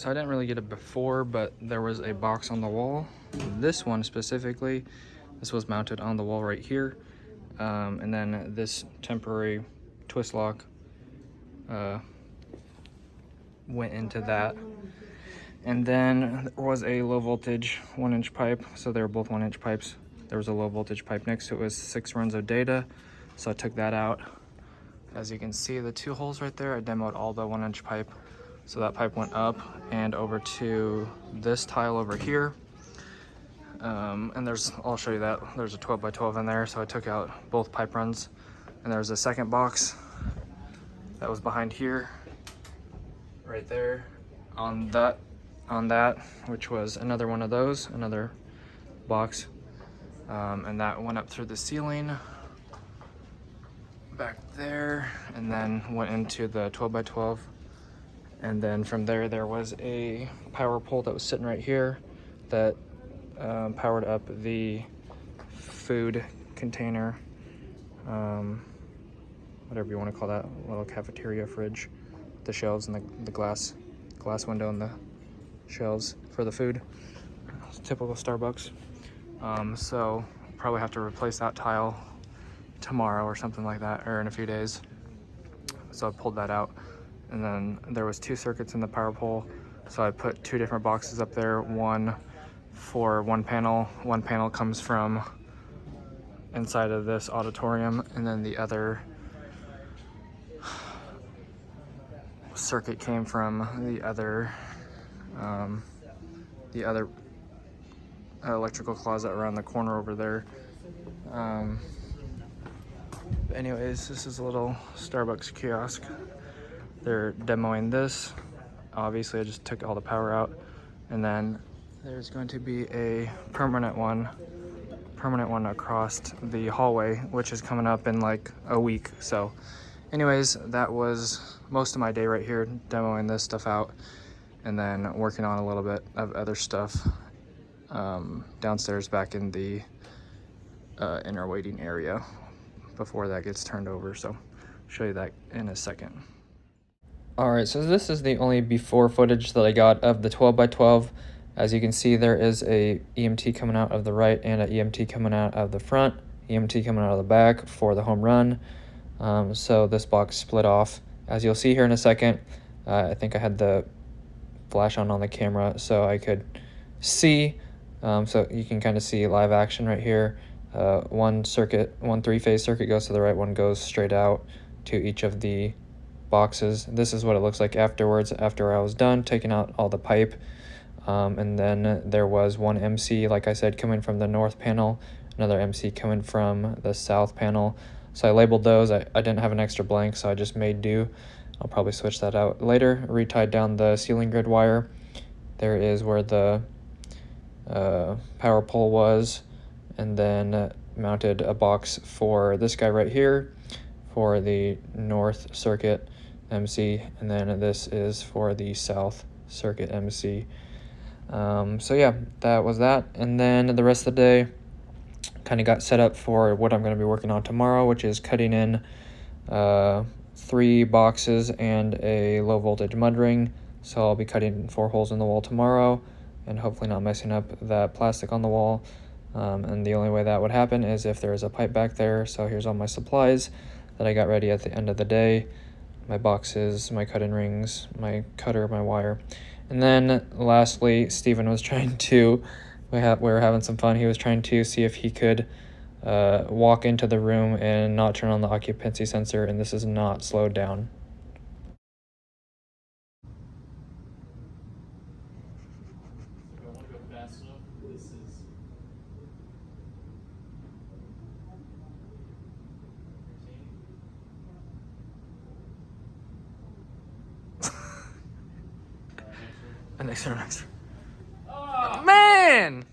So I didn't really get it before, but there was a box on the wall. This one specifically, this was mounted on the wall right here. And then this temporary twist lock went into that. And then there was a low voltage 1-inch pipe. So they were both 1-inch pipes. There was a low voltage pipe next to it with 6 runs of data. So I took that out. As you can see, the 2 holes right there, I demoed all the 1-inch pipe. So that pipe went up and over to this tile over here. And I'll show you that. There's a 12 by 12 in there. So I took out both pipe runs. And there's a second box that was behind here, right there, on that, which was another one of those, another box. And that went up through the ceiling back there, and then went into the 12 by 12. And then from there, there was a power pole that was sitting right here that powered up the food container, whatever you want to call that, little cafeteria fridge, the shelves and the glass window and the shelves for the food. It's typical Starbucks. So probably have to replace that tile tomorrow or something like that, or in a few days. So I pulled that out. And then there was 2 circuits in the power pole. So I put 2 different boxes up there, one for one panel. One panel comes from inside of this auditorium, and then the other circuit came from the other electrical closet around the corner over there. But anyways, this is a little Starbucks kiosk. They're demoing this. Obviously, I just took all the power out, and then there's going to be a permanent one across the hallway, which is coming up in like a week. So anyways, that was most of my day right here, demoing this stuff out, and then working on a little bit of other stuff downstairs back in the inner waiting area before that gets turned over. So I'll show you that in a second. Alright, so this is the only before footage that I got of the 12 by 12. As you can see, there is a EMT coming out of the right and an EMT coming out of the front, EMT coming out of the back for the home run. So this box split off. As you'll see here in a second, I think I had the flash on the camera so I could see. So you can kind of see live action right here. One 3-phase circuit goes to the right, one goes straight out to each of the boxes. This is what it looks like afterwards, after I was done taking out all the pipe. And then there was one MC, like I said, coming from the north panel, another MC coming from the south panel. So I labeled those. I didn't have an extra blank, so I just made do. I'll probably switch that out later. Retied down the ceiling grid wire. There is where the power pole was, and then mounted a box for this guy right here for the north circuit MC, and then this is for the south circuit MC. So yeah, that was that. And then the rest of the day kind of got set up for what I'm going to be working on tomorrow, which is cutting in 3 boxes and a low voltage mud ring. So I'll be cutting 4 holes in the wall tomorrow and hopefully not messing up that plastic on the wall. And the only way that would happen is if there is a pipe back there. So here's all my supplies that I got ready at the end of the day. My boxes, my cutting rings, my cutter, my wire. And then lastly, Steven was trying to, we were having some fun. He was trying to see if he could walk into the room and not turn on the occupancy sensor, and this is not slowed down. Next. Man!